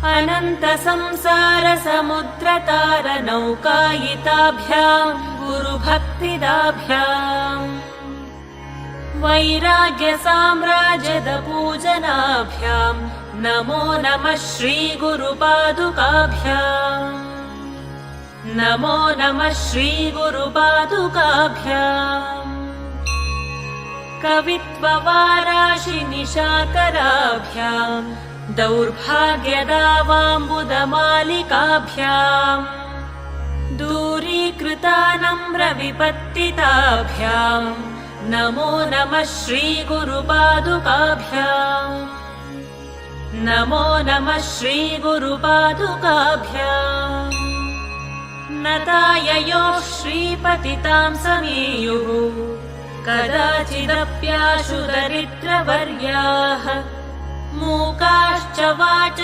अनन्तसंसारसमुद्रतारनौकायिताभ्याम् गुरुभक्तिदाभ्याम् वैराग्यसाम्राज्यदपूजनाभ्याम् नमो नमः श्रीगुरुपादुकाभ्याम् नमो नमः श्रीगुरुपादुकाभ्याम् कवित्ववाराशिनिशाकराभ्याम् दौर्भाग्यदावाम्बुदमालिकाभ्याम् दूरीकृतानम्रविपत्तिताभ्याम् नमो नमः श्रीगुरुपादुकाभ्याम् नमो नमः श्रीगुरुपादुकाभ्याम् नताययोः श्रीपतितां समीयुः कदाचिदप्याशु दरिद्रवर्याः मूकाश्च वाच